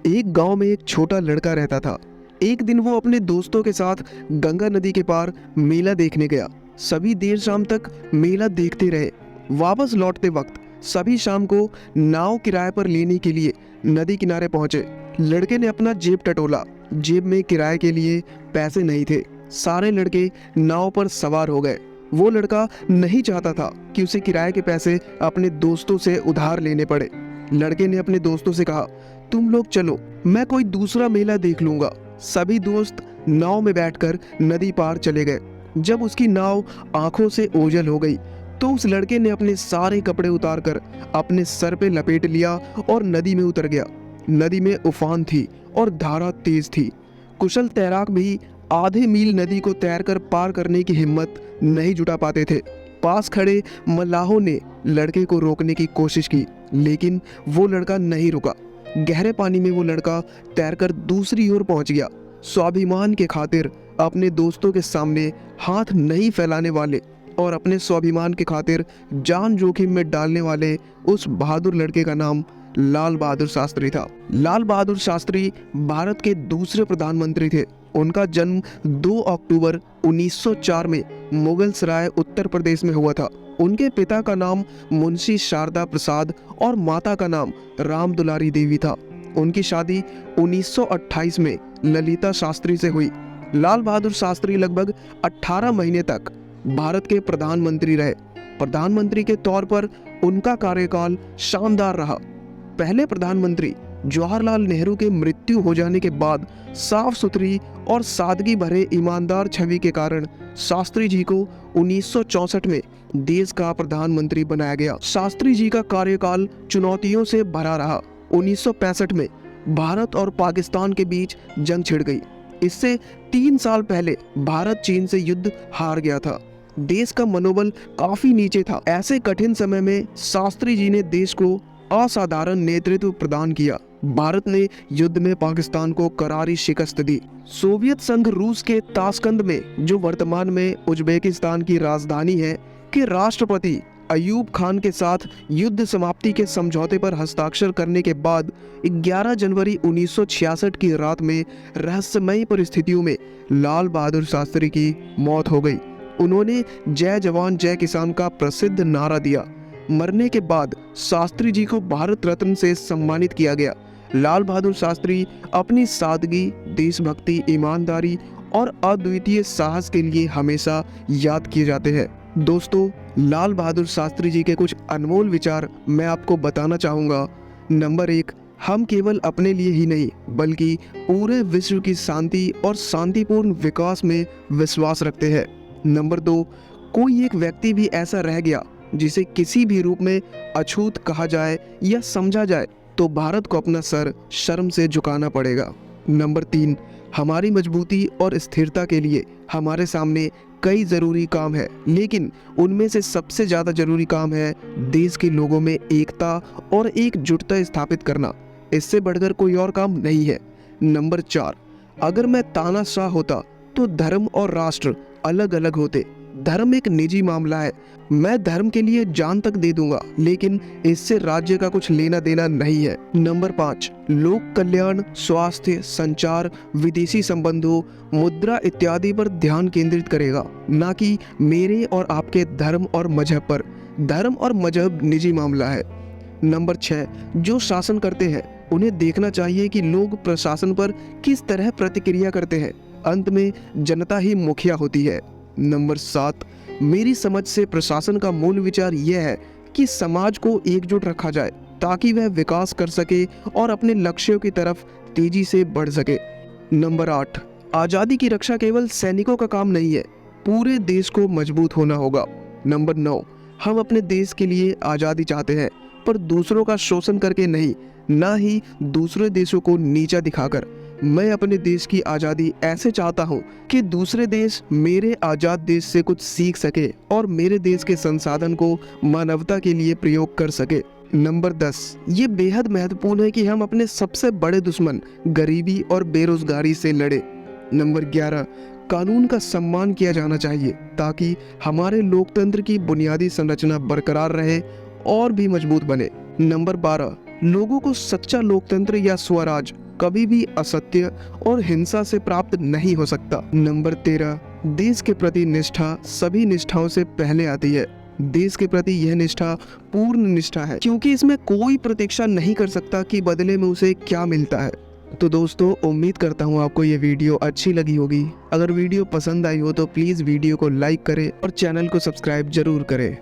एक गांव में एक छोटा लड़का रहता था। एक दिन वो अपने दोस्तों के साथ गंगा नदी के पार मेला देखने गया। सभी देर शाम तक मेला देखते रहे। वापस लौटते वक्त सभी शाम को नाव किराए पर लेने के लिए नदी किनारे पहुंचे। लड़के ने अपना जेब टटोला। जेब में किराए के लिए पैसे नहीं थे। सारे लड़के नाव पर सवार हो गए। वो लड़का नहीं चाहता था कि उसे किराए के पैसे अपने दोस्तों से उधार लेने पड़े। लड़के ने अपने दोस्तों से कहा, तुम लोग चलो, मैं कोई दूसरा मेला देख लूंगा। सभी दोस्त नाव में बैठकर नदी पार चले गए। जब उसकी नाव आंखों से ओझल हो गई तो उस लड़के ने अपने सारे कपड़े उतारकर अपने सर पे लपेट लिया और नदी में उतर गया। नदी में उफान थी और धारा तेज थी। कुशल तैराक भी आधे मील नदी को तैरकर पार करने की हिम्मत नहीं जुटा पाते थे। पास खड़े मल्लाहों ने लड़के को रोकने की कोशिश की, लेकिन वो लड़का नहीं रुका। गहरे पानी में वो लड़का तैरकर दूसरी ओर पहुंच गया। स्वाभिमान के खातिर अपने दोस्तों के सामने हाथ नहीं फैलाने वाले और अपने स्वाभिमान के खातिर जान जोखिम में डालने वाले उस बहादुर लड़के का नाम लाल बहादुर शास्त्री था। लाल बहादुर शास्त्री भारत के दूसरे प्रधानमंत्री थे। उनका जन्म 2 अक्टूबर 1904 में मुगल सराय उत्तर प्रदेश में हुआ था। उनके पिता का नाम मुंशी शारदा प्रसाद और माता का नाम राम दुलारी देवी था। उनकी शादी 1928 में ललिता शास्त्री से हुई। लाल बहादुर शास्त्री लगभग 18 महीने तक भारत के प्रधानमंत्री रहे। प्रधानमंत्री के तौर पर उनका कार्यकाल शानदार रहा। पहले प्रधानमंत्री जवाहरलाल नेहरू के मृत्यु हो जाने के बाद साफ सुथरी और सादगी भरे ईमानदार छवि के कारण शास्त्री जी को 1964 में देश का प्रधानमंत्री बनाया गया। शास्त्री जी का कार्यकाल चुनौतियों से भरा रहा। 1965 में भारत और पाकिस्तान के बीच जंग छिड़ गई। इससे 3 साल पहले भारत चीन से युद्ध हार गया था। देश का मनोबल काफी नीचे था। ऐसे कठिन समय में शास्त्री जी ने देश को असाधारण नेतृत्व प्रदान किया। भारत ने युद्ध में पाकिस्तान को करारी शिकस्त दी। सोवियत संघ रूस के ताशकंद में, जो वर्तमान में उज्बेकिस्तान की राजधानी है, के राष्ट्रपति अयूब खान के साथ युद्ध समाप्ति के समझौते पर हस्ताक्षर करने के बाद 11 जनवरी 1966 की रात में रहस्यमयी परिस्थितियों में लाल बहादुर शास्त्री की मौत हो गई। उन्होंने जय जवान जय किसान का प्रसिद्ध नारा दिया। मरने के बाद शास्त्री जी को भारत रत्न से सम्मानित किया गया। लाल बहादुर शास्त्री अपनी सादगी, देशभक्ति, ईमानदारी और अद्वितीय साहस के लिए हमेशा याद किए जाते हैं। दोस्तों, लाल बहादुर शास्त्री जी के कुछ अनमोल विचार मैं आपको बताना चाहूँगा। नंबर 1, हम केवल अपने लिए ही नहीं बल्कि पूरे विश्व की शांति और शांतिपूर्ण विकास में विश्वास रखते हैं। नंबर 2, कोई एक व्यक्ति भी ऐसा रह गया जिसे किसी भी रूप में अछूत कहा जाए या समझा जाए तो भारत को अपना सर शर्म से झुकाना पड़ेगा। नंबर 3, हमारी मजबूती और स्थिरता के लिए हमारे सामने कई ज़रूरी काम है, लेकिन उनमें से सबसे ज़्यादा ज़रूरी काम है देश के लोगों में एकता और एकजुटता स्थापित करना। इससे बढ़कर कोई और काम नहीं है। नंबर 4, अगर मैं तानाशाह होता तो धर्म और राष्ट्र अलग अलग होते। धर्म एक निजी मामला है। मैं धर्म के लिए जान तक दे दूंगा, लेकिन इससे राज्य का कुछ लेना देना नहीं है। नंबर 5, लोक कल्याण, स्वास्थ्य, संचार, विदेशी संबंधों, मुद्रा इत्यादि पर ध्यान केंद्रित करेगा, ना कि मेरे और आपके धर्म और मजहब पर। धर्म और मजहब निजी मामला है। नंबर 6, जो शासन करते हैं उन्हें देखना चाहिए कि लोग प्रशासन पर किस तरह प्रतिक्रिया करते हैं। अंत में जनता ही मुखिया होती है। नंबर 7, मेरी समझ से प्रशासन का मूल विचार यह है कि समाज को एकजुट रखा जाए ताकि वह विकास कर सके और अपने लक्ष्यों की तरफ तेजी से बढ़ सके। नंबर 8, आज़ादी की रक्षा केवल सैनिकों का काम नहीं है, पूरे देश को मजबूत होना होगा। नंबर 9, हम अपने देश के लिए आज़ादी चाहते हैं, पर दूसरों का शोषण करके नहीं, ना ही दूसरे देशों को नीचा दिखाकर। मैं अपने देश की आज़ादी ऐसे चाहता हूँ कि दूसरे देश मेरे आज़ाद देश से कुछ सीख सके और मेरे देश के संसाधन को मानवता के लिए प्रयोग कर सके। नंबर 10, ये बेहद महत्वपूर्ण है कि हम अपने सबसे बड़े दुश्मन गरीबी और बेरोजगारी से लड़े। नंबर 11, कानून का सम्मान किया जाना चाहिए ताकि हमारे लोकतंत्र की बुनियादी संरचना बरकरार रहे और भी मजबूत बने। नंबर 12, लोगों को सच्चा लोकतंत्र या स्वराज कभी भी असत्य और हिंसा से प्राप्त नहीं हो सकता। नंबर 13, देश के प्रति निष्ठा सभी निष्ठाओं से पहले आती है। देश के प्रति यह निष्ठा पूर्ण निष्ठा है, क्योंकि इसमें कोई प्रतीक्षा नहीं कर सकता कि बदले में उसे क्या मिलता है। तो दोस्तों, उम्मीद करता हूँ आपको ये वीडियो अच्छी लगी होगी। अगर वीडियो पसंद आई हो तो प्लीज़ वीडियो को लाइक करें और चैनल को सब्सक्राइब जरूर करें।